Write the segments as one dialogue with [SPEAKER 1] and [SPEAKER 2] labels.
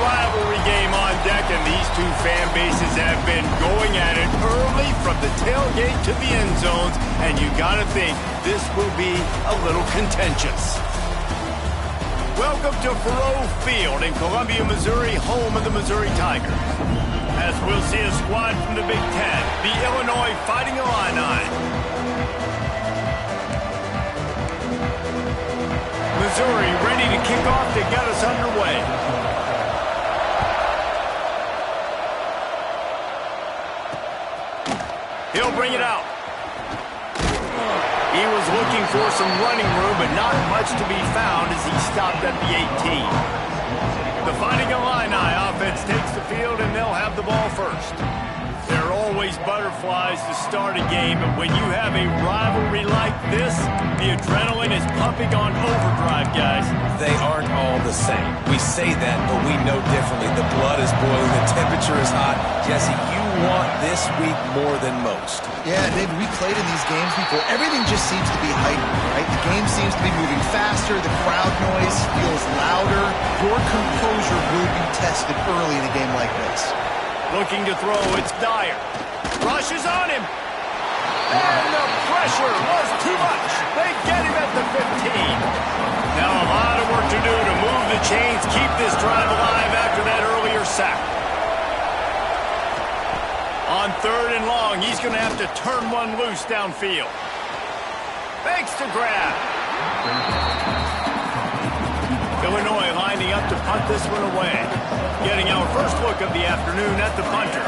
[SPEAKER 1] rivalry game on deck, and these two fan bases have been going at it early from the tailgate to the end zones, and you gotta think this will be a little contentious. Welcome to Faurot Field in Columbia, Missouri, home of the Missouri Tigers. As we'll see a squad from the Big Ten, the Illinois Fighting Illini. Missouri ready to kick off to get us underway. He'll bring it out. He was looking for some running room, but not much to be found as he stopped at the 18. The Fighting Illini offense takes the field, and they'll have the ball first. There are always butterflies to start a game, but when you have a rivalry like this, the adrenaline is pumping on overdrive, guys.
[SPEAKER 2] They aren't all the same. We say that, but we know differently. The blood is boiling, the temperature is hot. Jesse, you want this week more than most.
[SPEAKER 3] Yeah, David, we played in these games before. Everything just seems to be heightened, right? The game seems to be moving faster. The crowd noise feels louder. Your composure will be tested early in a game like this.
[SPEAKER 1] Looking to throw, it's Dyer. Rushes on him. And the pressure was too much. They get him at the 15. Now a lot of work to do to move the chains, keep this drive alive after that earlier sack. On 3rd and long, he's going to have to turn one loose downfield. Fakes to grab. Illinois lining up to punt this one away. Getting our first look of the afternoon at the punter.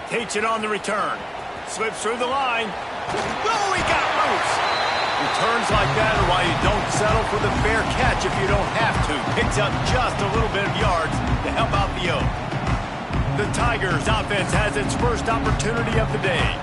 [SPEAKER 1] Takes it on the return. Slips through the line. Oh, he got loose. Returns like that are why you don't settle for the fair catch if you don't have to. Picks up just a little bit of yards to help out the O. The Tigers offense has its first opportunity of the day.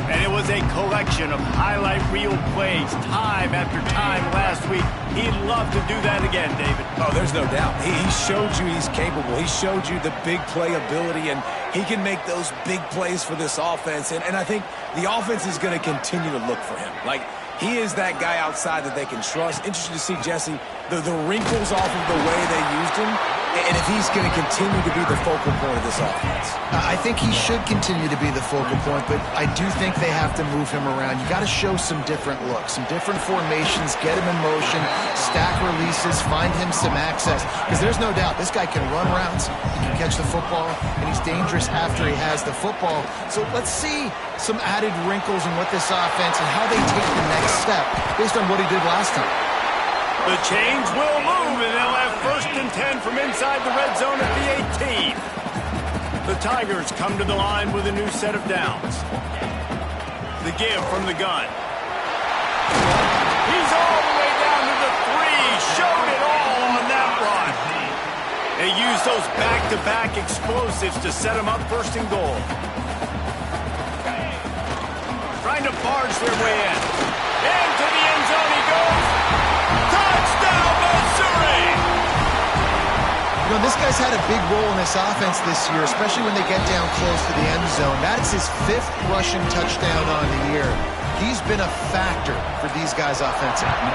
[SPEAKER 1] And it was a collection of highlight reel plays time after time last week. He'd love to do that again, David.
[SPEAKER 2] Oh, there's no doubt. He showed you he's capable. He showed you the big play ability, and he can make those big plays for this offense. And I think the offense is going to continue to look for him. Like, he is that guy outside that they can trust. Interesting to see, Jesse, the wrinkles off of the way they used him, and if he's going to continue to be the focal point of this offense.
[SPEAKER 3] I think he should continue to be the focal point, but I do think they have to move him around. You got to show some different looks, some different formations, get him in motion, stack releases, find him some access. Because there's no doubt this guy can run routes, he can catch the football, and he's dangerous after he has the football. So let's see some added wrinkles in what this offense and how they take the next step based on what he did last time.
[SPEAKER 1] The chains will move, and they'll have 1st and 10 from inside the red zone at the 18. The Tigers come to the line with a new set of downs. The give from the gun. He's all the way down to the 3. Showed it all on that run. They use those back-to-back explosives to set them up 1st and goal. Trying to barge their way in. Into the end zone he goes. Touchdown, Missouri!
[SPEAKER 3] You know, this guy's had a big role in this offense this year, especially when they get down close to the end zone. That's his 5th rushing touchdown on the year. He's been a factor for these guys offensively.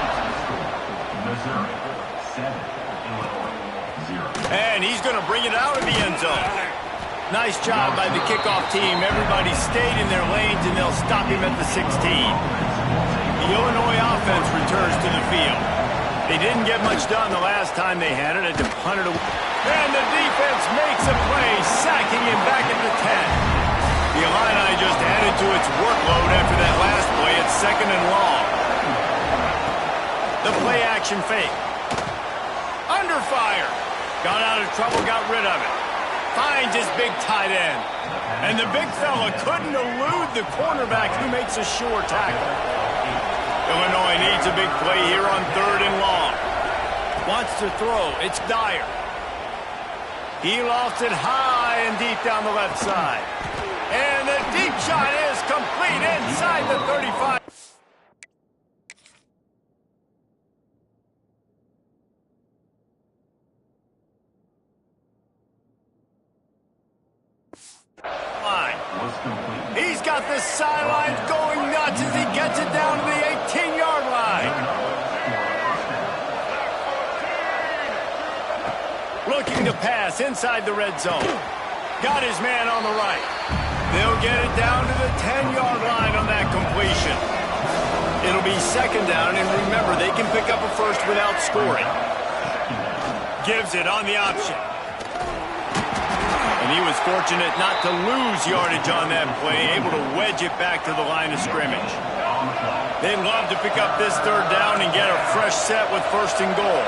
[SPEAKER 4] Missouri, 7, Illinois, 0.
[SPEAKER 1] And he's going to bring it out of the end zone. Nice job by the kickoff team. Everybody stayed in their lanes, and they'll stop him at the 16. The Illinois offense returns to the field. They didn't get much done the last time they had it. Had to punt it away. And the defense makes a play, sacking him back at the 10. The Illini just added to its workload after that last play. It's 2nd and long. The play action fake. Under fire. Got out of trouble, got rid of it. Finds his big tight end. And the big fella couldn't elude the cornerback who makes a sure tackle. Illinois needs a big play here on 3rd and long. Wants to throw. It's Dyer. He lost it high and deep down the left side. And the deep shot is complete inside the 35. He's got the sidelines going nuts as he gets it down to the 18-yard line. looking to pass inside the red zone. Got his man on the right. They'll get it down to the 10-yard line on that completion. It'll be second down, and remember, they can pick up a first without scoring. Gives it on the option. And he was fortunate not to lose yardage on that play, able to wedge it back to the line of scrimmage. They'd love to pick up this third down and get a fresh set with first and goal.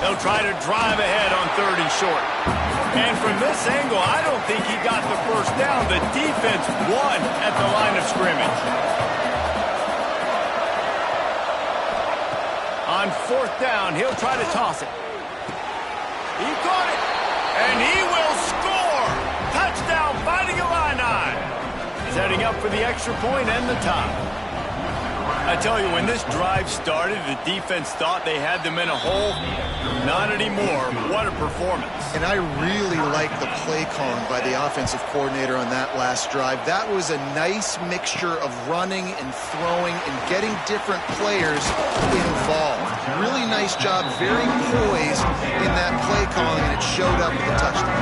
[SPEAKER 1] They'll try to drive ahead on third and short. And from this angle, I don't think he got the first down. The defense won at the line of scrimmage. On fourth down, he'll try to toss it. He caught it, and he will score! Touchdown, Fighting Illini! Setting up for the extra point and the tie. I tell you, when this drive started, the defense thought they had them in a hole. Not anymore. What a performance.
[SPEAKER 3] And I really like the play calling by the offensive coordinator on that last drive. That was a nice mixture of running and throwing and getting different players involved. Really nice job, very poised in that play calling, and it showed up with a touchdown.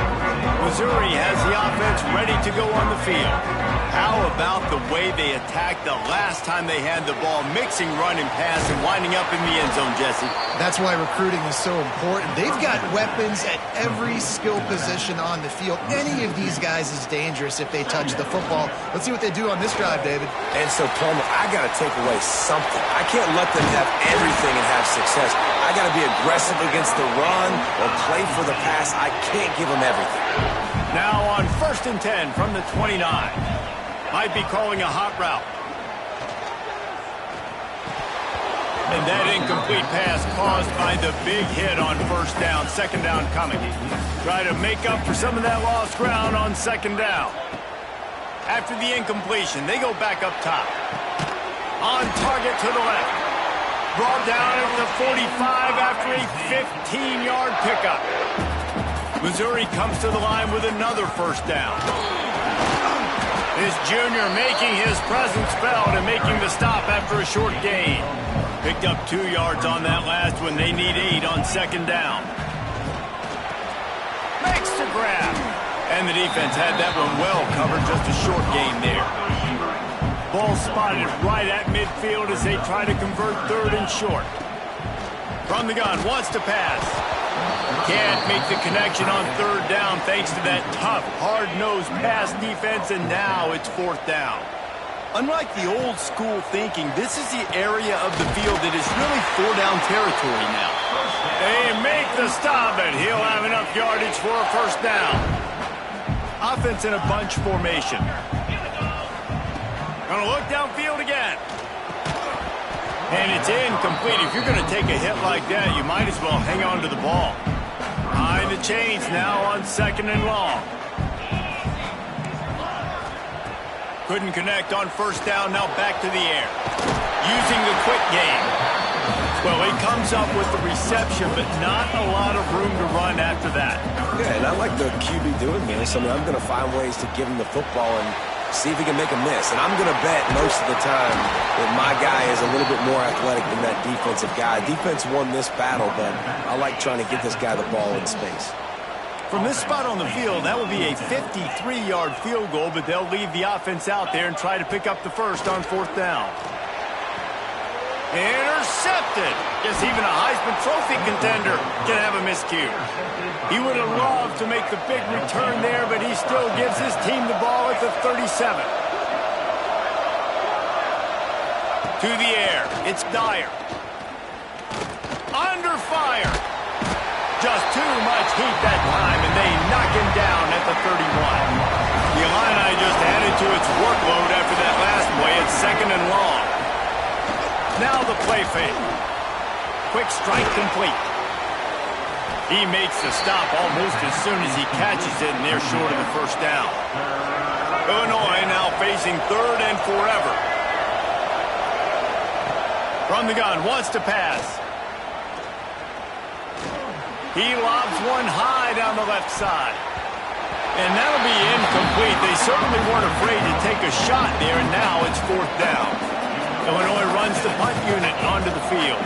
[SPEAKER 1] Missouri has the offense ready to go on the field. How about the way they attacked the last time they had the ball, mixing run and pass and winding up in the end zone, Jesse?
[SPEAKER 3] That's why recruiting is so important. They've got weapons at every skill position on the field. Any of these guys is dangerous if they touch the football. Let's see what they do on this drive, David.
[SPEAKER 2] And so, Palmer, I got to take away something. I can't let them have everything and have success. I got to be aggressive against the run or play for the pass. I can't give them everything.
[SPEAKER 1] Now on 1st and 10 from the 29. Might be calling a hot route. And that incomplete pass caused by the big hit on first down. Second down coming. Try to make up for some of that lost ground on second down. After the incompletion, they go back up top. On target to the left. Brought down at the 45 after a 15-yard pickup. Missouri comes to the line with another first down. This junior making his presence felt and making the stop after a short gain. Picked up 2 yards on that last one. They need 8 on second down. Makes the grab. And the defense had that one well covered. Just a short gain there. Ball spotted right at midfield as they try to convert third and short. From the gun, wants to pass. Can't make the connection on third down thanks to that tough, hard-nosed pass defense, and now it's fourth down. Unlike the old school thinking, this is the area of the field that is really four-down territory now. They make the stop, and he'll have enough yardage for a first down. Offense in a bunch formation. Gonna look downfield again. And it's incomplete. If you're going to take a hit like that, you might as well hang on to the ball. Behind the chains now on second and long. Couldn't connect on first down, now back to the air. Using the quick game. Well, he comes up with the reception, but not a lot of room to run after that.
[SPEAKER 2] Yeah, and I like the QB doing this. I mean, I'm going to find ways to give him the football and see if he can make a miss. And I'm going to bet most of the time that my guy is a little bit more athletic than that defensive guy. Defense won this battle, but I like trying to get this guy the ball in space.
[SPEAKER 1] From this spot on the field, that will be a 53-yard field goal, but they'll leave the offense out there and try to pick up the first on fourth down. Intercepted. Guess even a Heisman Trophy contender can have a miscue. He would have loved to make the big return there, but he still gives his team the ball at the 37. To the air. It's Dyer. Under fire. Just too much heat that time, and they knock him down at the 31. The Illini just added to its workload after that last play. It's second and long. Now the play fake. Quick strike complete. He makes the stop almost as soon as he catches it, and they're short of the first down. Illinois now facing third and forever. From the gun, wants to pass. He lobs one high down the left side. And that'll be incomplete. They certainly weren't afraid to take a shot there, and now it's fourth down. Illinois runs the punt unit onto the field.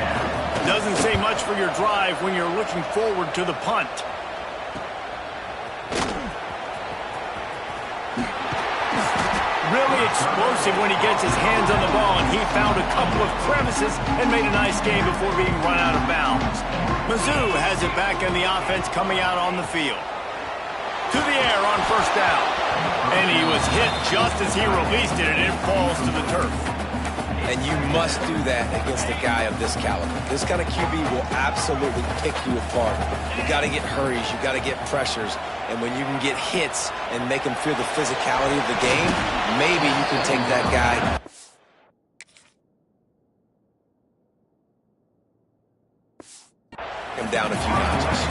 [SPEAKER 1] Doesn't say much for your drive when you're looking forward to the punt. Really explosive when he gets his hands on the ball, and he found a couple of crevices and made a nice game before being run out of bounds. Mizzou has it back in the offense coming out on the field. To the air on first down. And he was hit just as he released it, and it falls to the turf.
[SPEAKER 2] And you must do that against a guy of this caliber. This kind of QB will absolutely pick you apart. You got to get hurries, you got to get pressures, and when you can get hits and make him feel the physicality of the game, maybe you can take that guy. Him down a few notches.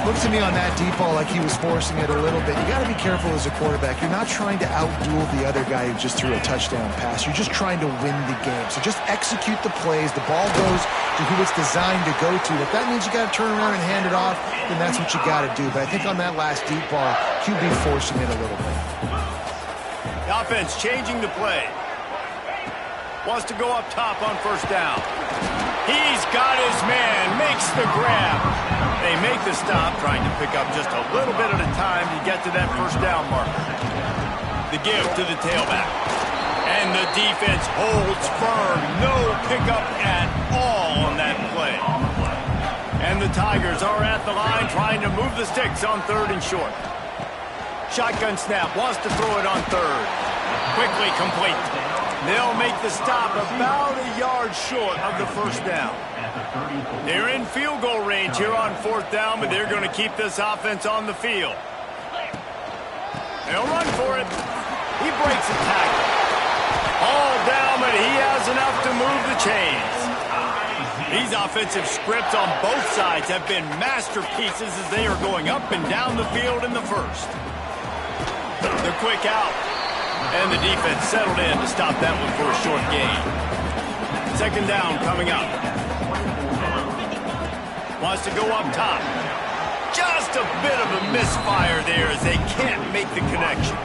[SPEAKER 3] Looked to me on that deep ball like he was forcing it a little bit. You got to be careful as a quarterback. You're not trying to outduel the other guy who just threw a touchdown pass. You're just trying to win the game. So just execute the plays. The ball goes to who it's designed to go to. If that means you got to turn around and hand it off, then that's what you got to do. But I think on that last deep ball, QB forcing it a little bit.
[SPEAKER 1] The offense changing the play. Wants to go up top on first down. He's got his man, makes the grab. They make the stop, trying to pick up just a little bit at a time to get to that first down marker. The give to the tailback. And the defense holds firm. No pickup at all on that play. And the Tigers are at the line trying to move the sticks on third and short. Shotgun snap, wants to throw it on third. Quickly complete. They'll make the stop about a yard short of the first down. They're in field goal range here on fourth down, but they're going to keep this offense on the field. They'll run for it. He breaks a tackle. All down, but he has enough to move the chains. These offensive scripts on both sides have been masterpieces as they are going up and down the field in the first. The quick out. And the defense settled in to stop that one for a short gain. Second down coming up. Wants to go up top. Just a bit of a misfire there as they can't make the connection.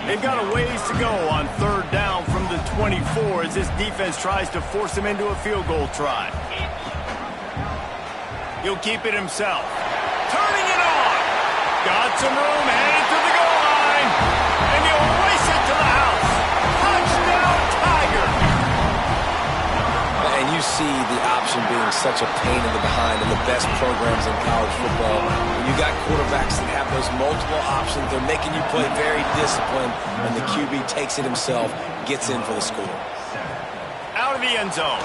[SPEAKER 1] They've got a ways to go on third down from the 24 as this defense tries to force him into a field goal try. He'll keep it himself. Turning it on. Got some room, headed to the goal line. And he'll race it to the house. Touchdown, Tiger.
[SPEAKER 2] And you see the option being such a pain in the behind in the best programs in college football. When you got quarterbacks that have those multiple options, they're making you play very disciplined, and the QB takes it himself, gets in for the score.
[SPEAKER 1] Out of the end zone.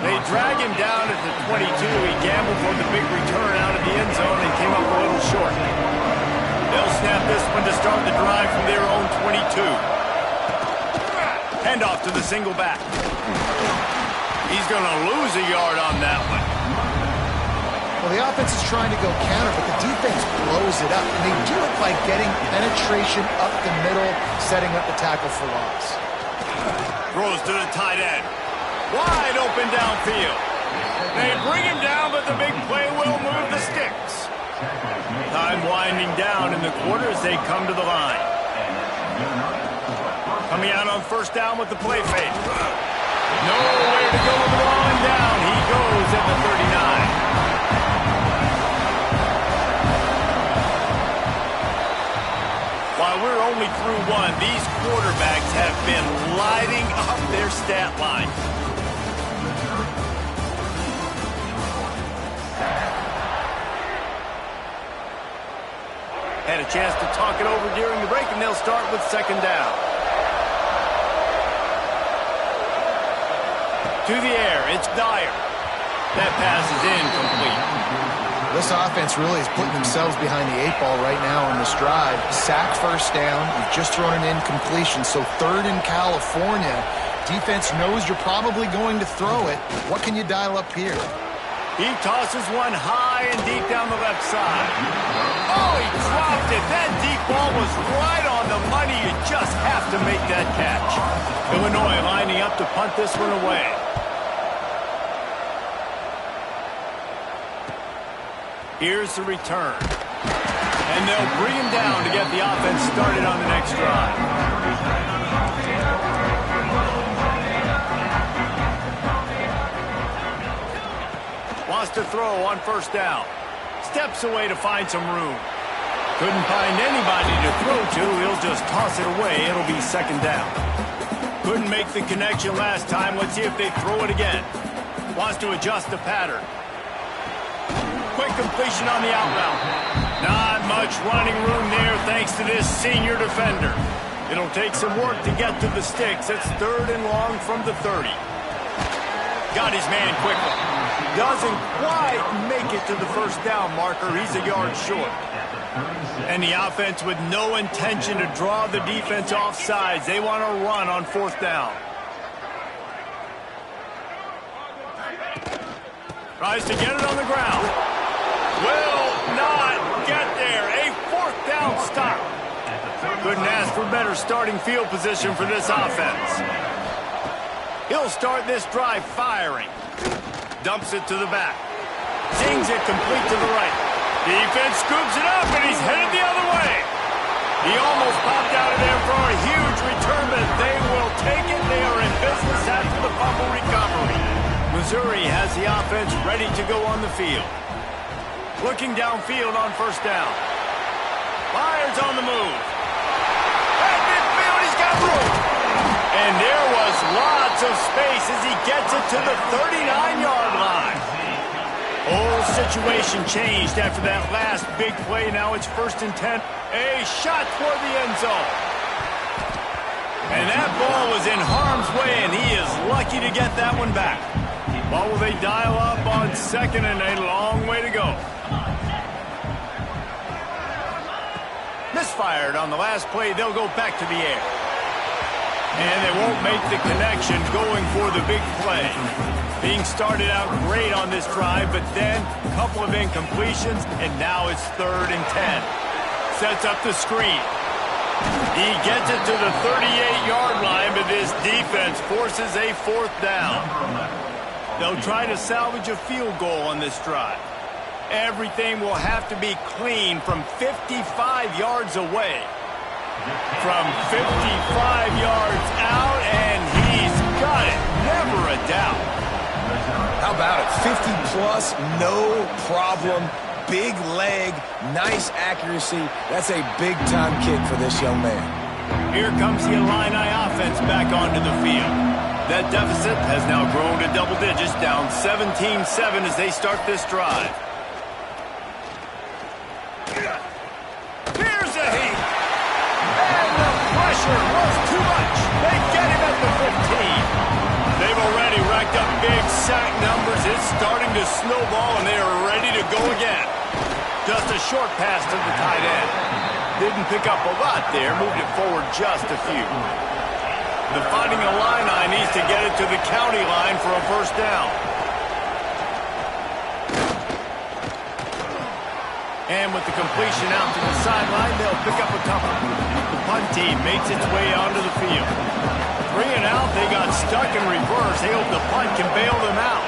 [SPEAKER 1] They drag him down at the 22. He gambled for the big return out of the end zone and came up a little short. They'll snap this one to start the drive from their own 22. Handoff to the single back. He's going to lose a yard on that one.
[SPEAKER 3] Well, the offense is trying to go counter, but the defense blows it up. And they do it by getting penetration up the middle, setting up the tackle for loss.
[SPEAKER 1] Throws to the tight end. Wide open downfield. They bring him down, but the big play will move the sticks. Time winding down in the quarter as they come to the line. Coming out on first down with the play fake. Nowhere to go with the ball and down. He goes at the 39. While we're only through one, these quarterbacks have been lighting up their stat line. Had a chance to talk it over during the break, and they'll start with second down. To the air, it's Dyer. That pass is incomplete.
[SPEAKER 3] This offense really is putting themselves behind the 8 ball right now on this drive. Sack first down. You've just thrown an incompletion. So third in California. Defense knows you're probably going to throw it. What can you dial up here?
[SPEAKER 1] He tosses one high and deep down the left side. Oh, he dropped it. That deep ball was right on the money. You just have to make that catch. Illinois lining up to punt this one away. Here's the return. And they'll bring him down to get the offense started on the next drive. Wants to throw on first down. Steps away to find some room. Couldn't find anybody to throw to. He'll just toss it away. It'll be second down. Couldn't make the connection last time. Let's see if they throw it again. Wants to adjust the pattern. Quick completion on the out route. Not much running room there thanks to this senior defender. It'll take some work to get to the sticks. It's 3rd and long from the 30. Got his man quickly. Doesn't quite make it to the first down marker. He's a yard short. And the offense with no intention to draw the defense off sides. They want to run on 4th down. Tries to get it on the ground. Will not get there. A 4th down stop. Couldn't ask for better starting field position for this offense. He'll start this drive firing. Dumps it to the back. Zings it complete to the right. Defense scoops it up, and he's headed the other way. He almost popped out of there for a huge return, but they will take it. They are in business after the fumble recovery. Missouri has the offense ready to go on the field. Looking downfield on first down. Fires on the move. At midfield, he's got room. And there was lots of space as he gets it to the 39-yard line. Whole situation changed after that last big play. Now it's 1st and 10. A shot toward the end zone. And that ball was in harm's way, and he is lucky to get that one back. Well, will they dial up on 2nd and a long way to go? Misfired on the last play. They'll go back to the air. And they won't make the connection going for the big play. Being started out great on this drive, but then a couple of incompletions, and now it's 3rd and 10. Sets up the screen. He gets it to the 38-yard line, but this defense forces a 4th down. They'll try to salvage a field goal on this drive. Everything will have to be clean from 55 yards away. From 55 yards out, and he's got it. Never a doubt.
[SPEAKER 2] How about it? 50-plus, no problem. Big leg, nice accuracy. That's a big-time kick for this young man.
[SPEAKER 1] Here comes the Illini offense back onto the field. That deficit has now grown to double digits, down 17-7 as they start this drive. Here's a heat. And the pressure was too much. They get him at the 15. They've already racked up big sack numbers. It's starting to snowball, and they are ready to go again. Just a short pass to the tight end. Didn't pick up a lot there. Moved it forward just a few. The Fighting Illini needs to get it to the county line for a first down. And with the completion out to the sideline, they'll pick up a couple. The punt team makes its way onto the field. 3 and out, they got stuck in reverse. They hope the punt can bail them out.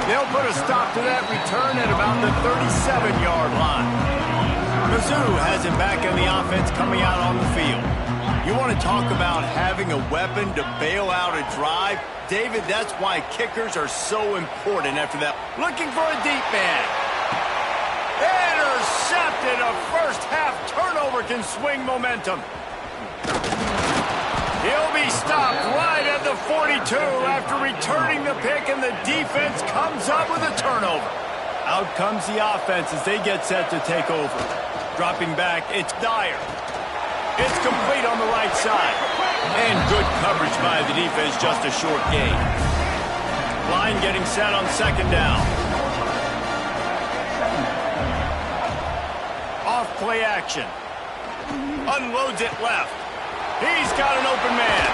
[SPEAKER 1] They'll put a stop to that return at about the 37-yard line. Mizzou has him back in the offense coming out on the field. You want to talk about having a weapon to bail out a drive? David, that's why kickers are so important after that. Looking for a deep man. Intercepted. A first-half turnover can swing momentum. He'll be stopped right at the 42 after returning the pick, and the defense comes up with a turnover. Out comes the offense as they get set to take over. Dropping back, it's Dyer. It's complete on the right side. And good coverage by the defense, just a short gain. Line getting set on 2nd down. Off play action. Unloads it left. He's got an open man.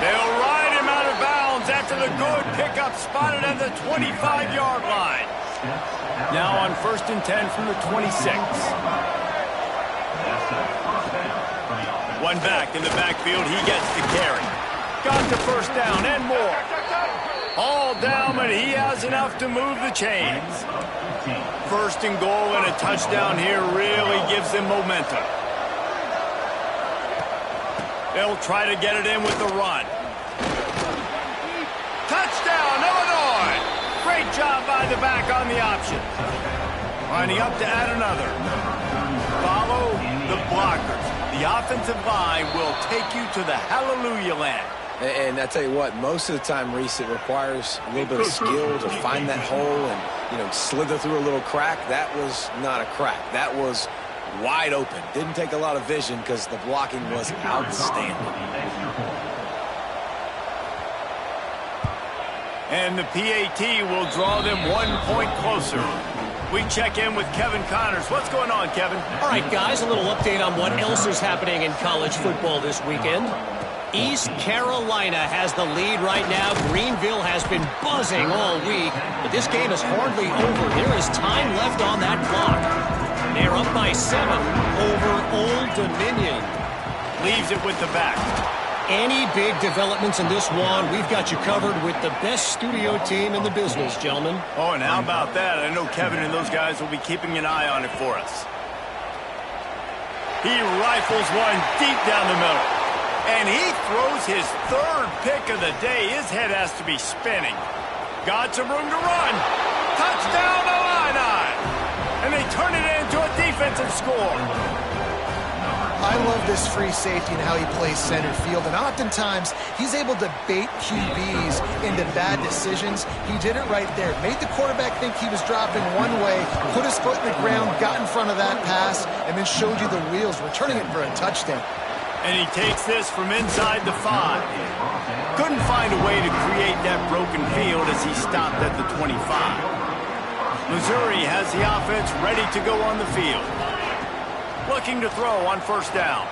[SPEAKER 1] They'll ride him out of bounds after the good pickup spotted at the 25-yard line. Now on 1st and 10 from the 26. One back in the backfield. He gets the carry. Got the first down and more. All down, but he has enough to move the chains. 1st and goal and a touchdown here really gives them momentum. They'll try to get it in with the run. inside the back on the option. Lining up to add another. Follow the blockers. The offensive line will take you to the hallelujah land.
[SPEAKER 2] And I tell you what, most of the time, Reese, it requires a little bit of skill to find that hole and, slither through a little crack. That was not a crack. That was wide open. Didn't take a lot of vision because the blocking was outstanding.
[SPEAKER 1] And the PAT will draw them 1 point closer. We check in with Kevin Connors. What's going on, Kevin?
[SPEAKER 5] All right, guys, a little update on what else is happening in college football this weekend. East Carolina has the lead right now. Greenville has been buzzing all week, but this game is hardly over. There is time left on that clock. They're up by 7 over Old Dominion.
[SPEAKER 1] Leaves it with the back.
[SPEAKER 5] Any big developments in this one, we've got you covered with the best studio team in the business, gentlemen.
[SPEAKER 1] Oh, and how about that? I know Kevin and those guys will be keeping an eye on it for us. He rifles one deep down the middle. And he throws his 3rd pick of the day. His head has to be spinning. Got some room to run. Touchdown, Illini! And they turn it into a defensive score.
[SPEAKER 3] I love this free safety and how he plays center field. And oftentimes, he's able to bait QBs into bad decisions. He did it right there. Made the quarterback think he was dropping one way, put his foot in the ground, got in front of that pass, and then showed you the wheels, returning it for a touchdown.
[SPEAKER 1] And he takes this from inside the 5. Couldn't find a way to create that broken field as he stopped at the 25. Missouri has the offense ready to go on the field. Looking to throw on 1st down.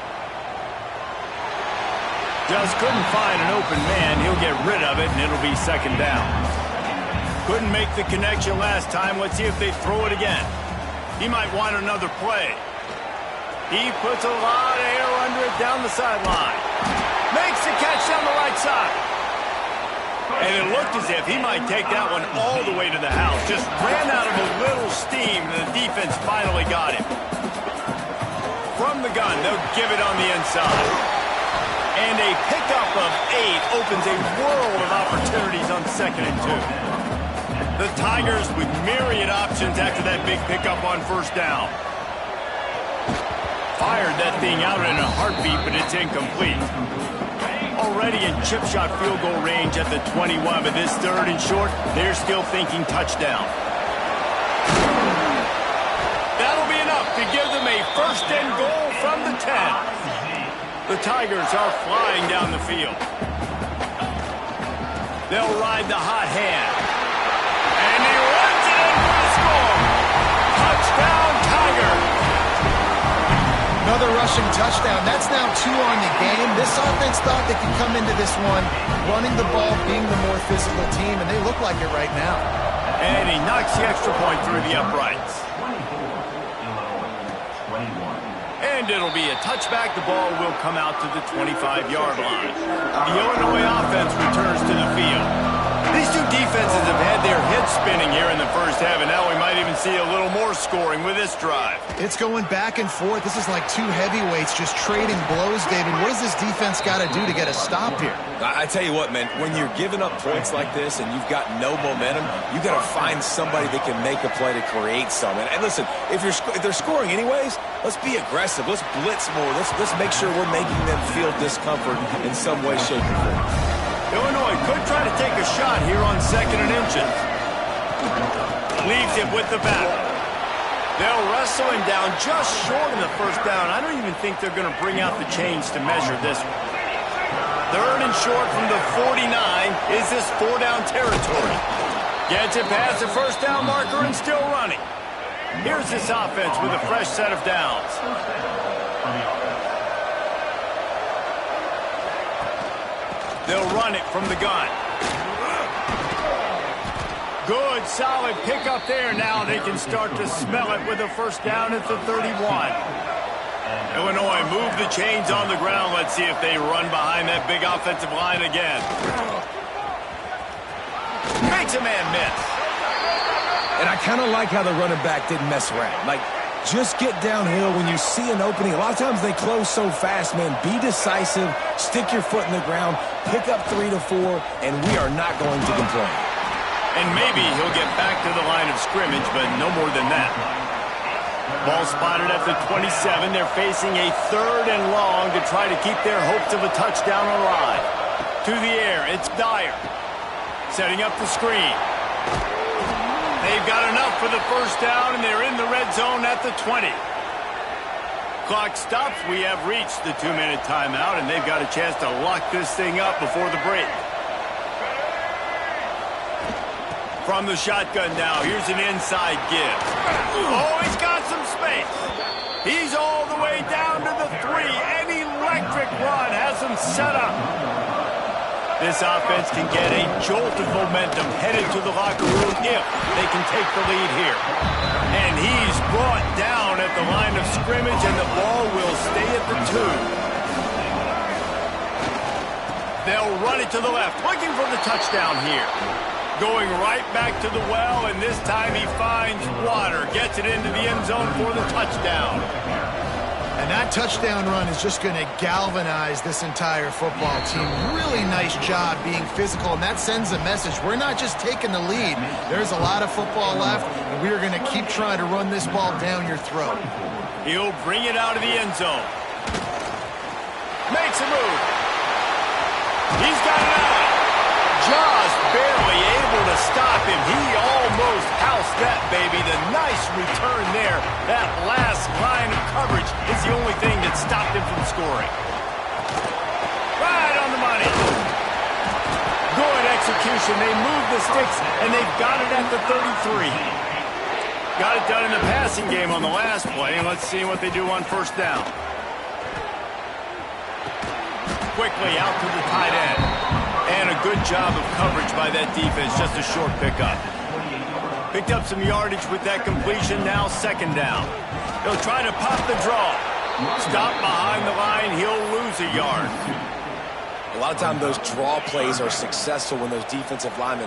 [SPEAKER 1] Just couldn't find an open man. He'll get rid of it, and it'll be 2nd down. Couldn't make the connection last time. Let's see if they throw it again. He might want another play. He puts a lot of air under it down the sideline. Makes the catch down the right side. And it looked as if he might take that one all the way to the house. Just ran out of a little steam, and the defense finally got him. From the gun, they'll give it on the inside. And a pickup of 8 opens a world of opportunities on 2nd and 2. The Tigers with myriad options after that big pickup on 1st down. Fired that thing out in a heartbeat, but it's incomplete. Already in chip shot field goal range at the 21, but this 3rd and short, they're still thinking touchdown. That'll be enough to give them a 1st and goal from the 10. The Tigers are flying down the field. They'll ride the hot hand. And he runs it in for the score. Touchdown, Tigers.
[SPEAKER 3] Another rushing touchdown. That's now 2 on the game. This offense thought they could come into this one running the ball, being the more physical team, and they look like it right now.
[SPEAKER 1] And he knocks the extra point through the uprights. And it'll be a touchback. The ball will come out to the 25-yard line. The Illinois offense returns to the field. These two defenses have had their heads spinning here in the 1st half, and now we might even see a little more scoring with this drive.
[SPEAKER 3] It's going back and forth. This is like 2 heavyweights just trading blows, David. What does this defense got to do to get a stop here?
[SPEAKER 2] I tell you what, man, when you're giving up points like this and you've got no momentum, you got to find somebody that can make a play to create some. And listen, if they're scoring anyways, let's be aggressive. Let's blitz more. Let's make sure we're making them feel discomfort in some way, shape, or form.
[SPEAKER 1] Illinois could try to take a shot here on 2nd and inches. Leaves it with the back. They'll wrestle him down just short of the 1st down. I don't even think they're going to bring out the chains to measure this one. 3rd and short from the 49. Is this 4-down territory? Gets it past the 1st down marker and still running. Here's this offense with a fresh set of downs. They'll run it from the gun. Good, solid pickup there. Now they can start to smell it with a 1st down at the 31. Illinois move the chains on the ground. Let's see if they run behind that big offensive line again. Makes a man miss.
[SPEAKER 2] And I kind of like how the running back didn't mess around. Like, just get downhill when you see an opening. A lot of times they close so fast, man. Be decisive, stick your foot in the ground, pick up 3 to 4, and we are not going to complain.
[SPEAKER 1] And maybe he'll get back to the line of scrimmage, but no more than that. Ball spotted at the 27. They're facing a 3rd and long to try to keep their hopes of a touchdown alive. To the air, it's Dyer. Setting up the screen. They've got enough for the first down, and they're in the red zone at the 20. Clock stops. We have reached the 2-minute timeout, and they've got a chance to lock this thing up before the break. From the shotgun now, here's an inside give. Oh, he's got some space. He's all the way down to the 3. An electric run has him set up. This offense can get a jolt of momentum headed to the locker room if they can take the lead here. And he's brought down at the line of scrimmage, and the ball will stay at the 2. They'll run it to the left, looking for the touchdown here. Going right back to the well, and this time he finds water. Gets it into the end zone for the touchdown.
[SPEAKER 3] And that touchdown run is just going to galvanize this entire football team. Really nice job being physical, and that sends a message. We're not just taking the lead. There's a lot of football left, and we are going to keep trying to run this ball down your throat.
[SPEAKER 1] He'll bring it out of the end zone. Makes a move. He's got it out. Just barely able to stop him. He almost housed that baby. The nice return there. That last line of coverage is the only thing that stopped him from scoring. Right on the money. Good execution. They move the sticks, and they've got it at the 33. Got it done in the passing game on the last play, and let's see what they do on first down. Quickly out to the tight end. And a good job of coverage by that defense. Just a short pickup. Picked up some yardage with that completion. Now 2nd down. He'll try to pop the draw. Stop behind the line. He'll lose a yard.
[SPEAKER 2] A lot of times those draw plays are successful when those defensive linemen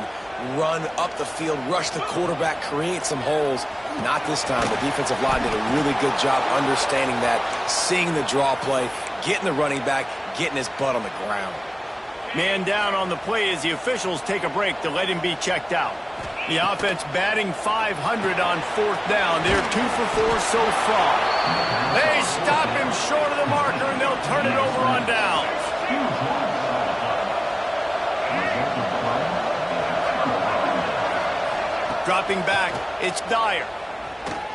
[SPEAKER 2] run up the field, rush the quarterback, create some holes. Not this time. The defensive line did a really good job understanding that, seeing the draw play, getting the running back, getting his butt on the ground.
[SPEAKER 1] Man down on the play as the officials take a break to let him be checked out. The offense batting .500 on 4th down. They're 2 for 4 so far. They stop him short of the marker, and they'll turn it over on downs. Dropping back, it's Dyer.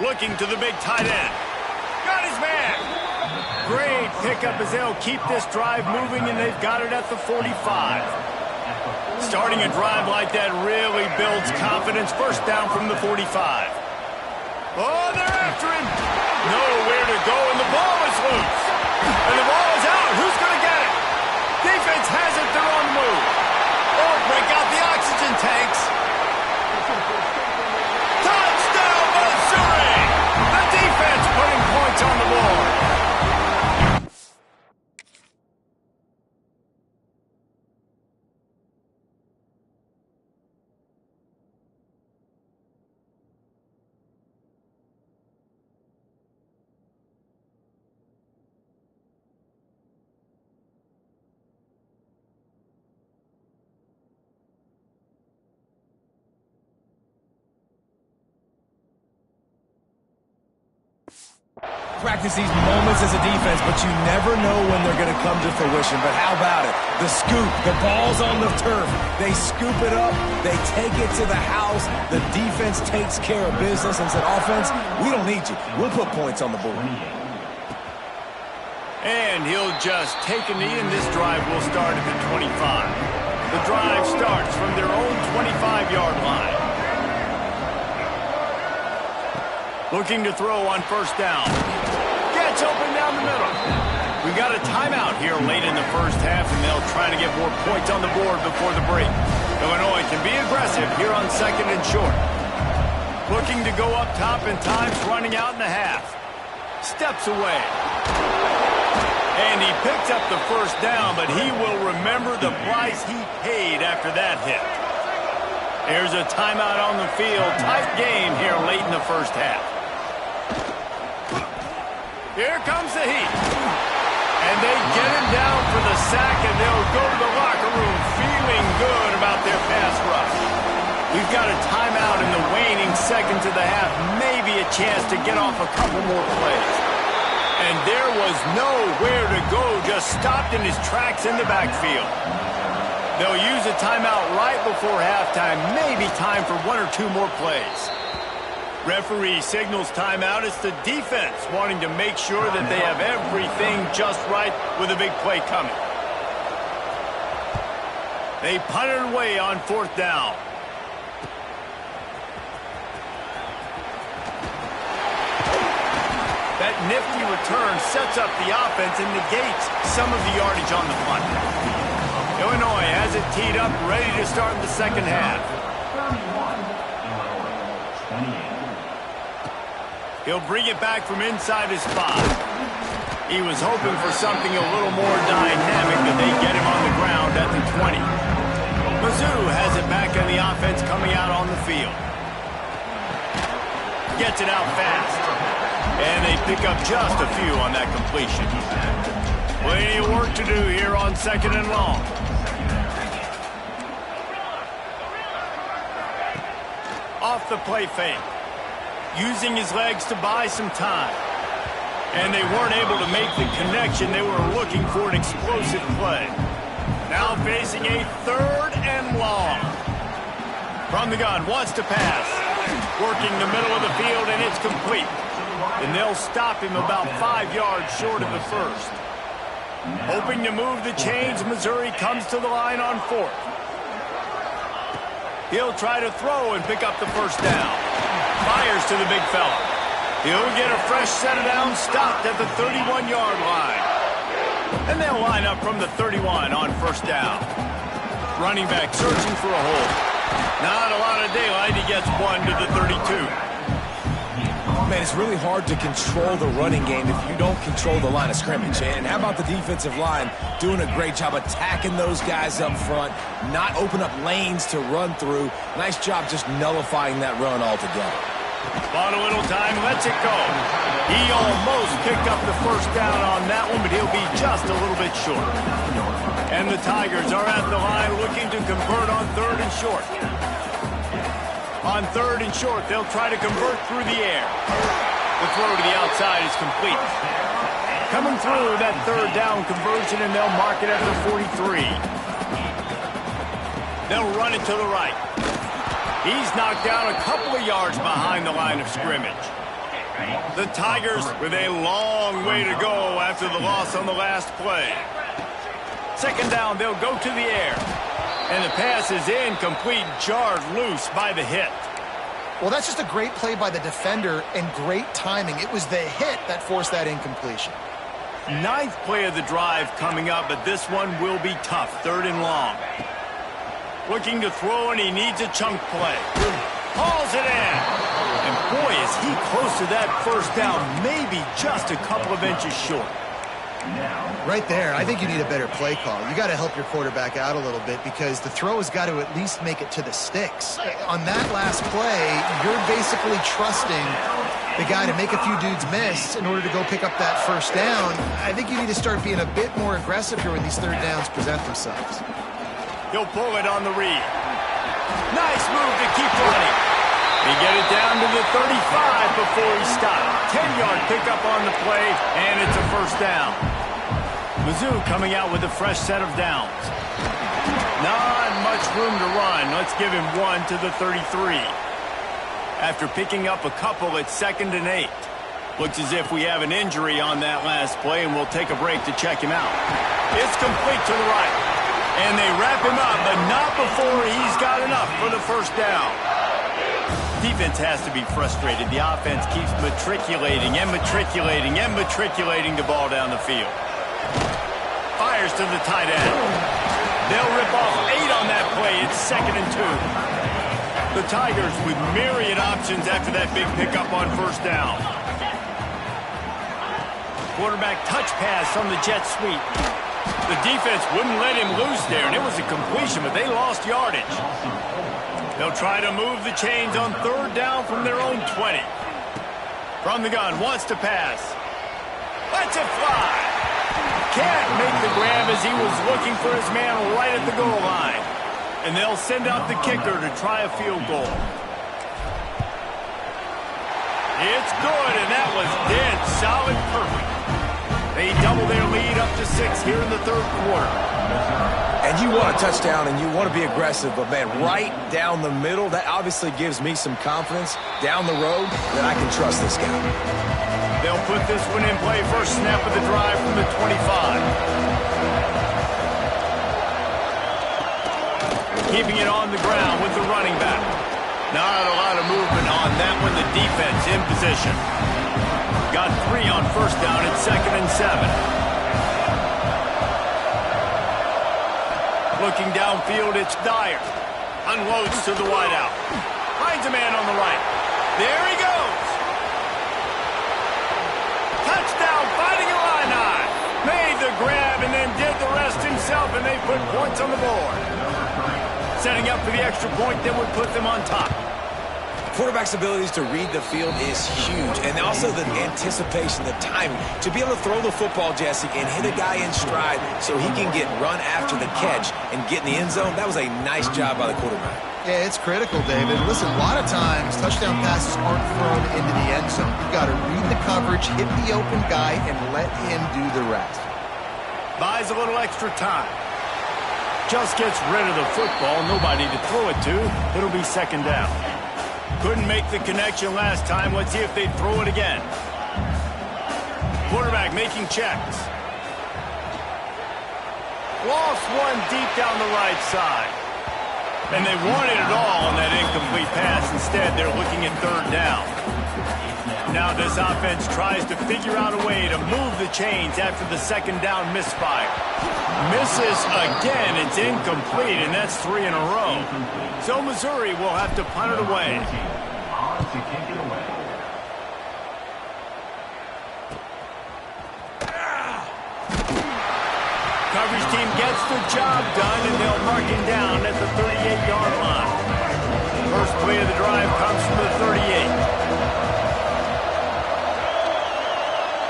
[SPEAKER 1] Looking to the big tight end. Got his man. Great pickup as they'll keep this drive moving, and they've got it at the 45. Starting a drive like that really builds confidence. First down from the 45. Oh, they're after him. Nowhere to go, and the ball is loose. And the ball is out. Who's going to get it? Defense has it. They're on the move. Oh, break out the oxygen tanks. Touchdown, Missouri! The defense putting points on the board.
[SPEAKER 2] Practice these moments as a defense, but you never know when they're going to come to fruition. But how about it? The scoop, the ball's on the turf. They scoop it up, they take it to the house. The defense takes care of business and said, offense, we don't need you. We'll put points on the board.
[SPEAKER 1] And he'll just take a knee, and this drive will start at the 25. The drive starts from their own 25-yard line. Looking to throw on first down. Gets open down the middle. We got a timeout here late in the first half, and they'll try to get more points on the board before the break. Illinois can be aggressive here on 2nd and short. Looking to go up top, and time's running out in the half. Steps away. And he picked up the first down, but he will remember the price he paid after that hit. There's a timeout on the field. Tight game here late in the first half. Here comes the heat. And they get him down for the sack, and they'll go to the locker room feeling good about their pass rush. We've We've got a timeout in the waning seconds of the half. Maybe a chance to get off a couple more plays. And there was nowhere to go, just stopped in his tracks in the backfield. They'll use a timeout right before halftime, maybe time for 1 or 2 more plays. Referee signals timeout. It's the defense wanting to make sure that they have everything just right with a big play coming. They punt it away on 4th down. That nifty return sets up the offense and negates some of the yardage on the punt. Illinois has it teed up, ready to start in the second half.
[SPEAKER 4] 31, Illinois 28.
[SPEAKER 1] He'll bring it back from inside his 5. He was hoping for something a little more dynamic, but they get him on the ground at the 20. Mizzou has it back on the offense coming out on the field. Gets it out fast. And they pick up just a few on that completion. Plenty of work to do here on 2nd and long. Off the play fake. Using his legs to buy some time. And they weren't able to make the connection. They were looking for an explosive play. Now facing a 3rd and long. From the gun, wants to pass. Working the middle of the field, and it's complete. And they'll stop him about 5 yards short of the 1st. Hoping to move the chains, Missouri comes to the line on 4th. He'll try to throw and pick up the 1st down. Fires to the big fella. He'll get a fresh set of downs, stopped at the 31-yard line. And they'll line up from the 31 on 1st down. Running back searching for a hole. Not a lot of daylight. He gets 1 to the 32.
[SPEAKER 2] Man, it's really hard to control the running game if you don't control the line of scrimmage. And how about the defensive line doing a great job attacking those guys up front, not open up lanes to run through. Nice job just nullifying that run altogether.
[SPEAKER 1] Bought a little time, lets it go. He almost picked up the 1st down on that one, but he'll be just a little bit short. And the Tigers are at the line looking to convert on 3rd and short. On 3rd and short, they'll try to convert through the air. The throw to the outside is complete. Coming through that 3rd down conversion, and they'll mark it at the 43. They'll run it to the right. He's knocked down a couple of yards behind the line of scrimmage. The Tigers with a long way to go after the loss on the last play. 2nd down, they'll go to the air. And the pass is incomplete, jarred loose by the hit.
[SPEAKER 3] Well, that's just a great play by the defender and great timing. It was the hit that forced that incompletion.
[SPEAKER 1] 9th play of the drive coming up, but this one will be tough. 3rd and long. Looking to throw, and he needs a chunk play. Hauls it in. And boy, is he close to that 1st down, maybe just a couple of inches short.
[SPEAKER 3] Right there, I think you need a better play call. You got to help your quarterback out a little bit because the throw has got to at least make it to the sticks. On that last play, you're basically trusting the guy to make a few dudes miss in order to go pick up that 1st down. I think you need to start being a bit more aggressive here when these 3rd downs present themselves.
[SPEAKER 1] He'll pull it on the read. Nice move to keep running. He get it down to the 35 before he stopped. 10-yard pickup on the play, and it's a 1st down. Mizzou coming out with a fresh set of downs. Not much room to run. Let's give him 1 to the 33. After picking up a couple at 2nd and 8. Looks as if we have an injury on that last play, and we'll take a break to check him out. It's complete to the right. And they wrap him up, but not before he's got enough for the 1st down. Defense has to be frustrated. The offense keeps matriculating and matriculating and matriculating the ball down the field. Fires to the tight end. They'll rip off 8 on that play. It's 2nd and 2. The Tigers with myriad options after that big pickup on 1st down. Quarterback touch pass on the jet sweep. The defense wouldn't let him loose there, and it was a completion, but they lost yardage. They'll try to move the chains on 3rd down from their own 20. From the gun, wants to pass. Lets it fly. Can't make the grab as he was looking for his man right at the goal line. And they'll send out the kicker to try a field goal. It's good, and that was dead solid perfect. They double their lead up to 6 here in the third quarter.
[SPEAKER 2] And you want a touchdown, and you want to be aggressive, but, man, right down the middle, that obviously gives me some confidence down the road that I can trust this guy.
[SPEAKER 1] They'll put this one in play. First snap of the drive from the 25. Keeping it on the ground with the running back. Not a lot of movement on that one. The defense in position. Got 3 on first down at 2nd and 7. Looking downfield, it's Dyer. Unloads to the wideout. Finds a man on the right. There he goes. Touchdown, fighting Illini. Made the grab and then did the rest himself, and they put points on the board. Setting up for the extra point that would put them on top.
[SPEAKER 2] Quarterback's abilities to read the field is huge, and also the anticipation, the timing. To be able to throw the football, Jesse, and hit a guy in stride so he can get run after the catch and get in the end zone, that was a nice job by the quarterback.
[SPEAKER 3] Yeah, it's critical, David. Listen, a lot of times touchdown passes aren't thrown into the end zone. You've got to read the coverage, hit the open guy, and let him do the rest.
[SPEAKER 1] Buys a little extra time. Just gets rid of the football. Nobody to throw it to. It'll be 2nd down. Couldn't make the connection last time. Let's see if they throw it again. Quarterback making checks. Lost one deep down the right side. And they wanted it all on that incomplete pass. Instead, they're looking at 3rd down. Now this offense tries to figure out a way to move the chains after the 2nd down misfire. Misses again. It's incomplete, and that's 3 in a row. So Missouri will have to punt it away. Coverage team gets the job done, and they'll mark him down at the 38-yard line. First play of the drive comes from the 38.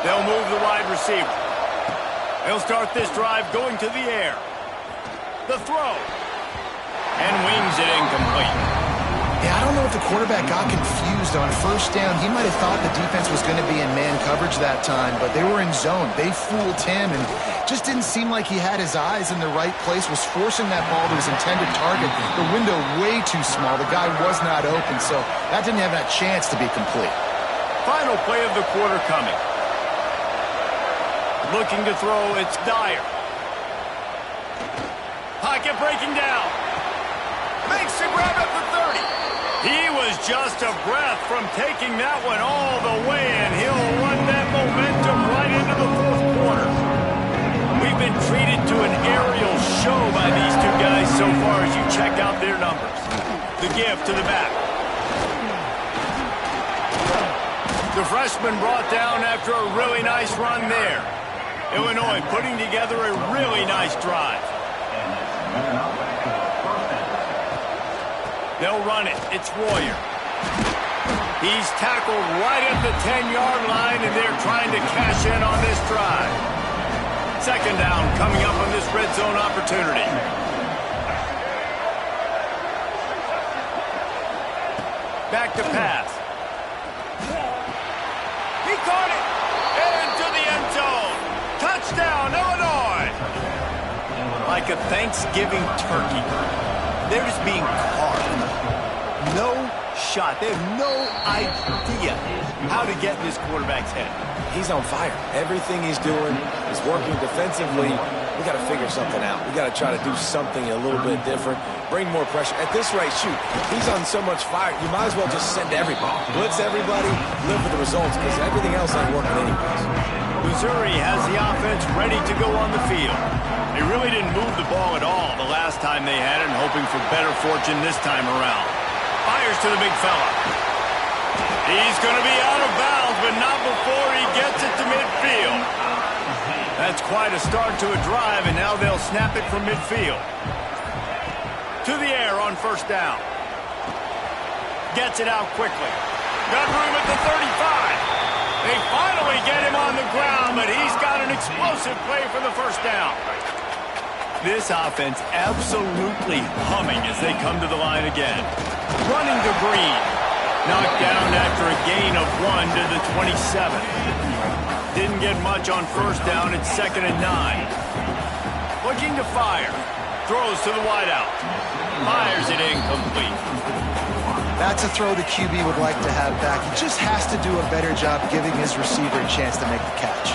[SPEAKER 1] They'll move the wide receiver. They'll start this drive going to the air. The throw. And wings it incomplete.
[SPEAKER 3] Yeah, I don't know if the quarterback got confused on first down. He might have thought the defense was going to be in man coverage that time, but they were in zone. They fooled him and just didn't seem like he had his eyes in the right place, was forcing that ball to his intended target. The window way too small. The guy was not open, so that didn't have that chance to be complete.
[SPEAKER 1] Final play of the quarter coming. Looking to throw, it's Dyer. Pocket breaking down. Makes the grab at the 30. He was just a breath from taking that one all the way, and he'll run that momentum right into the 4th quarter. We've been treated to an aerial show by these two guys so far as you check out their numbers. The give to the back. The freshman brought down after a really nice run there. Illinois putting together a really nice drive. They'll run it. It's Royer. He's tackled right at the 10-yard line, and they're trying to cash in on this drive. 2nd down coming up on this red zone opportunity. Back to pass. He caught it. Into the end zone. Touchdown, Illinois! Like a Thanksgiving turkey. They're just being carved. No shot. They have no idea how to get in this quarterback's head.
[SPEAKER 2] He's on fire. Everything he's doing is working defensively. We got to figure something out. We got to try to do something a little bit different. Bring more pressure. At this rate, shoot, he's on so much fire, you might as well just send everybody. Blitz everybody, live with the results, because everything else ain't working anyways.
[SPEAKER 1] Missouri has the offense ready to go on the field. They really didn't move the ball at all the last time they had it, and hoping for better fortune this time around. Fires to the big fella. He's going to be out of bounds, but not before he gets it to midfield. That's quite a start to a drive, and now they'll snap it from midfield. To the air on first down. Gets it out quickly. Got room at the 35. They finally get him on the ground, but he's got an explosive play for the first down. This offense absolutely humming as they come to the line again. Running to Green. Knocked down after a gain of 1 to the 27. Didn't get much on first down. It's 2nd and 9. Looking to fire. Throws to the wideout. Fires it incomplete.
[SPEAKER 3] That's a throw the QB would like to have back. He just has to do a better job giving his receiver a chance to make the catch.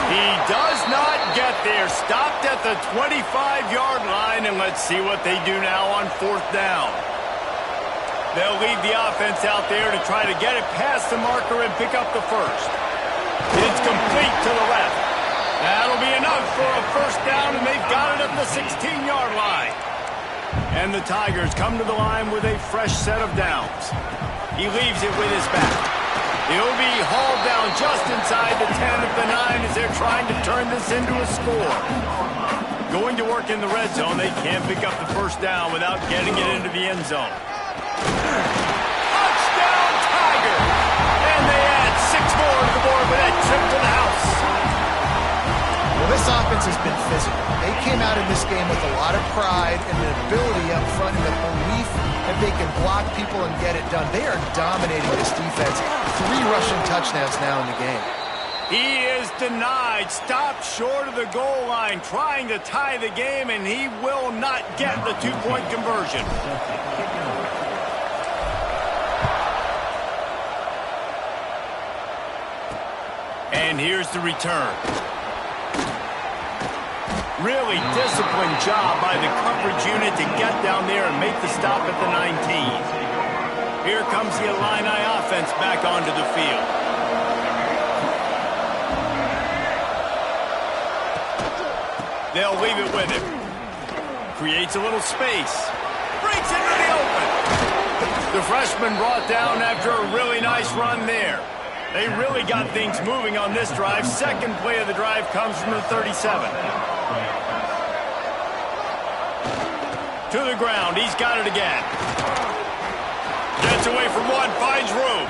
[SPEAKER 1] He does not get there. Stopped at the 25-yard line, and let's see what they do now on 4th down. They'll leave the offense out there to try to get it past the marker and pick up the first. It's complete to the left. That'll be enough for a first down, and they've got it at the 16-yard line. And the Tigers come to the line with a fresh set of downs. He leaves it with his back. He'll be hauled down just inside the 10 at the 9 as they're trying to turn this into a score. Going to work in the red zone, they can't pick up the first down without getting it into the end zone. Touchdown, Tiger! And they add 6 more to the board with that trip to the house.
[SPEAKER 3] Well, this offense has been physical. They came out in this game with a lot of pride and an ability up front and a belief that they can block people and get it done. They are dominating this defense. 3 rushing touchdowns now in the game.
[SPEAKER 1] He is denied, stopped short of the goal line, trying to tie the game, and he will not get the 2-point conversion. And here's the return. Really disciplined job by the coverage unit to get down there and make the stop at the 19. Here comes the Illini offense back onto the field. They'll leave it with him. Creates a little space. Breaks it really open. The freshman brought down after a really nice run there. They really got things moving on this drive. Second play of the drive comes from the 37. To the ground. He's got it again. Gets away from one. Finds room.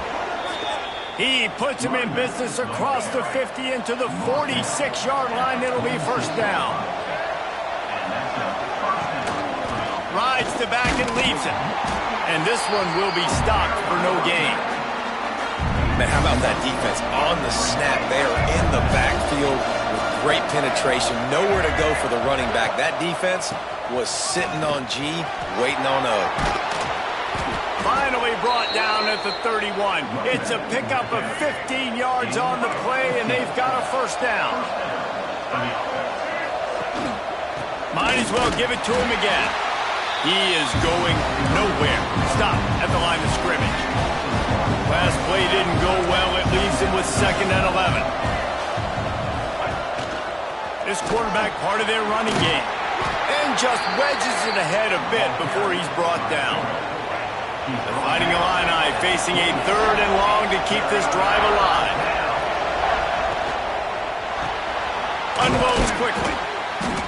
[SPEAKER 1] He puts him in business across the 50 into the 46-yard line. It'll be first down. Rides the back and leaves it. And this one will be stopped for no gain.
[SPEAKER 2] Man, how about that defense? On the snap, they are in the backfield with great penetration. Nowhere to go for the running back. That defense was sitting on G, waiting on O.
[SPEAKER 1] Finally brought down at the 31. It's a pickup of 15 yards on the play, and they've got a first down. Might as well give it to him again. He is going nowhere. Stop at the line of scrimmage. Last play didn't go well. It leaves him with 2nd and 11. This quarterback part of their running game. And just wedges it ahead a bit before he's brought down. The Fighting Illini facing a 3rd and long to keep this drive alive. Unloads quickly.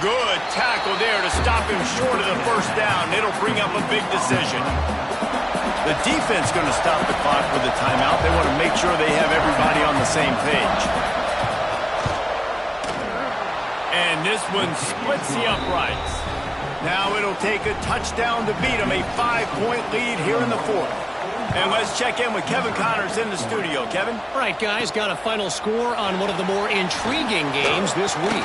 [SPEAKER 1] Good tackle there to stop him short of the first down. It'll bring up a big decision. The defense going to stop the clock with a timeout. They want to make sure they have everybody on the same page. And this one splits the uprights. Now it'll take a touchdown to beat them. A 5-point lead here in the 4th. And let's check in with Kevin Connors in the studio. Kevin?
[SPEAKER 5] All right, guys, got a final score on one of the more intriguing games this week.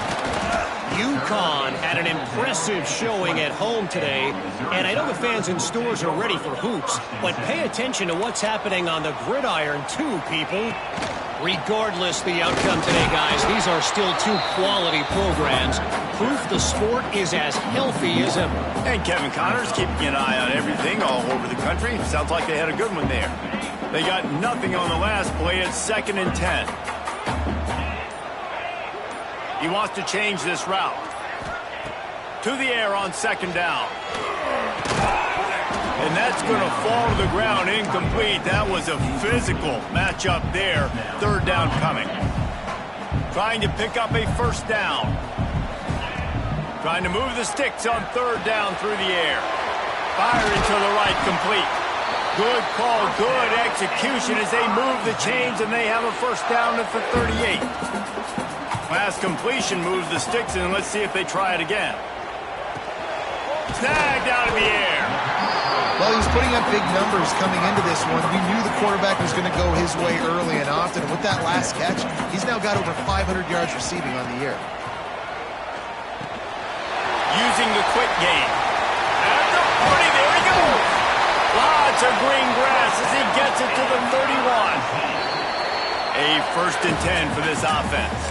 [SPEAKER 5] UConn had an impressive showing at home today, and I know the fans in stores are ready for hoops, but pay attention to what's happening on the gridiron too, people. Regardless the outcome today, guys, these are still 2 quality programs. Proof the sport is as healthy as ever.
[SPEAKER 1] And Kevin Connors keeping an eye on everything all over the country. Sounds like they had a good one there. They got nothing on the last play at 2nd and 10. He wants to change this route. To the air on 2nd down. And that's going to fall to the ground incomplete. That was a physical matchup there. 3rd down coming. Trying to pick up a first down. Trying to move the sticks on 3rd down through the air. Firing to the right, complete. Good call, good execution as they move the chains, and they have a first down at the 38. Last completion moves the sticks in. Let's see if they try it again. Snagged out of the air.
[SPEAKER 3] Well, he was putting up big numbers coming into this one. We knew the quarterback was going to go his way early and often. With that last catch, he's now got over 500 yards receiving on the year.
[SPEAKER 1] Using the quick game. At the 40, there he goes. Lots of green grass as he gets it to the 31. A 1st and 10 for this offense.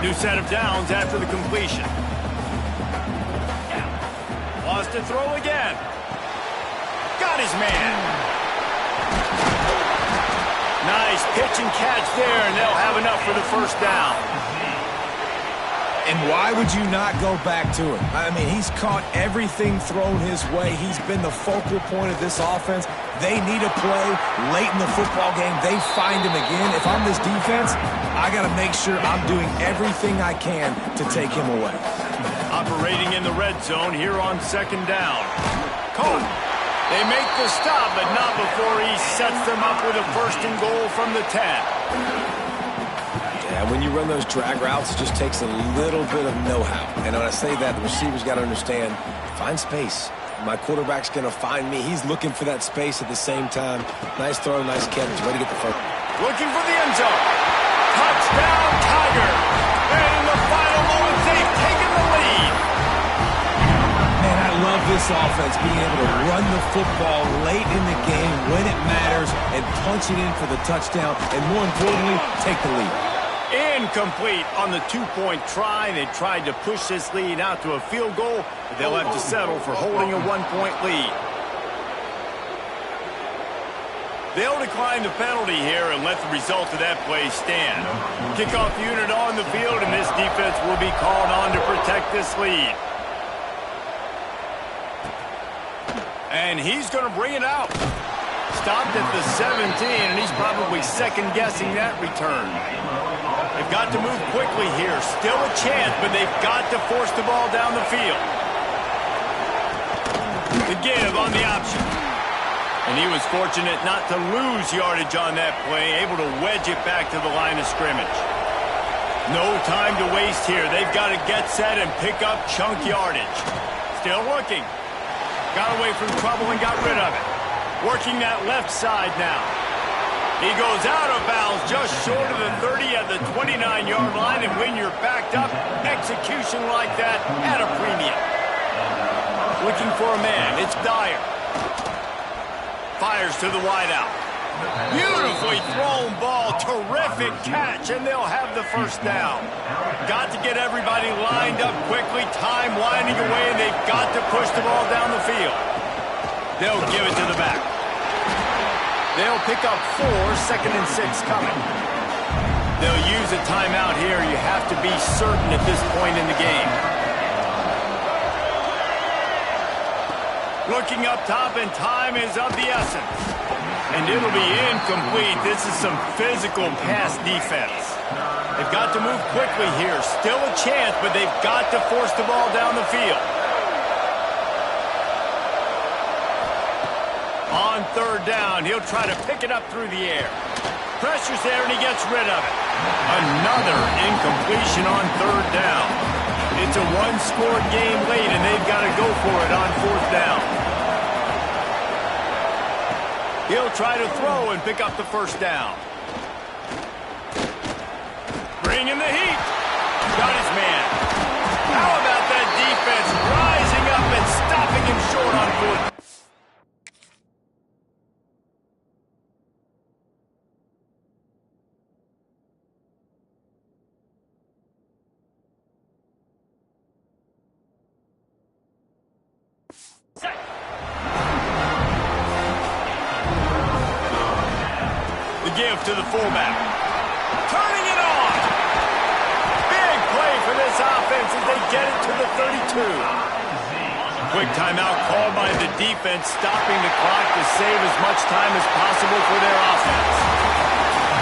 [SPEAKER 1] New set of downs after the completion. Lost to throw again. Got his man. Nice pitch and catch there, and they'll have enough for the 1st down.
[SPEAKER 2] And why would you not go back to it? I mean, he's caught everything thrown his way. He's been the focal point of this offense. They need a play late in the football game. They find him again. If I'm this defense, I got to make sure I'm doing everything I can to take him away.
[SPEAKER 1] Operating in the red zone here on 2nd down. Caught. They make the stop, but not before he sets them up with a 1st and goal from the 10.
[SPEAKER 2] Yeah, when you run those drag routes, it just takes a little bit of know-how. And when I say that, the receiver's got to understand, find space. My quarterback's going to find me. He's looking for that space at the same time. Nice throw, nice catch. Way to get the 1st.
[SPEAKER 1] Looking for the end zone. Touchdown, Tiger. And in the final moments, they've taken the lead.
[SPEAKER 2] Man, I love this offense, being able to run the football late in the game when it matters and punch it in for the touchdown, and more importantly, take the lead.
[SPEAKER 1] Incomplete on the 2-point try. They tried to push this lead out to a field goal, but they'll have to settle for holding a 1-point lead. They'll decline the penalty here and let the result of that play stand. Kickoff unit on the field, and this defense will be called on to protect this lead. And he's going to bring it out. Stopped at the 17, and he's probably second-guessing that return. They've got to move quickly here. Still a chance, but they've got to force the ball down the field. The give on the option. And he was fortunate not to lose yardage on that play, able to wedge it back to the line of scrimmage. No time to waste here. They've got to get set and pick up chunk yardage. Still looking. Got away from trouble and got rid of it. Working that left side now. He goes out of bounds just short of the 30 at the 29-yard line, and when you're backed up, execution like that at a premium. Looking for a man. It's Dyer. Fires to the wideout. Beautifully thrown ball. Terrific catch, and they'll have the 1st down. Got to get everybody lined up quickly. Time winding away, and they've got to push the ball down the field. They'll give it to the back. They'll pick up 4, 2nd and 6 coming. They'll use a timeout here. You have to be certain at this point in the game. Looking up top, and time is of the essence. And it'll be incomplete. This is some physical pass defense. They've got to move quickly here. Still a chance, but they've got to force the ball down the field. On 3rd down, he'll try to pick it up through the air. Pressure's there, and he gets rid of it. Another incompletion on 3rd down. It's a one-scored game late, and they've got to go for it on 4th down. He'll try to throw and pick up the 1st down. Bringing the heat. Got his man. How about that defense rising up and stopping him short on 4th? Give to the fullback. Turning it on. Big play for this offense as they get it to the 32. Quick timeout called by the defense, stopping the clock to save as much time as possible for their offense.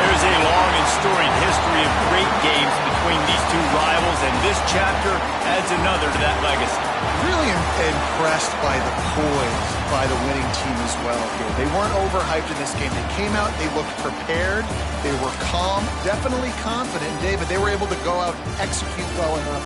[SPEAKER 1] There's a long and storied history of great games between between these two rivals, and this chapter adds another to that legacy.
[SPEAKER 3] Really impressed by the poise by the winning team as well here. They weren't overhyped in this game. They came out, they looked prepared, they were calm, definitely confident, and David, they were able to go out and execute well enough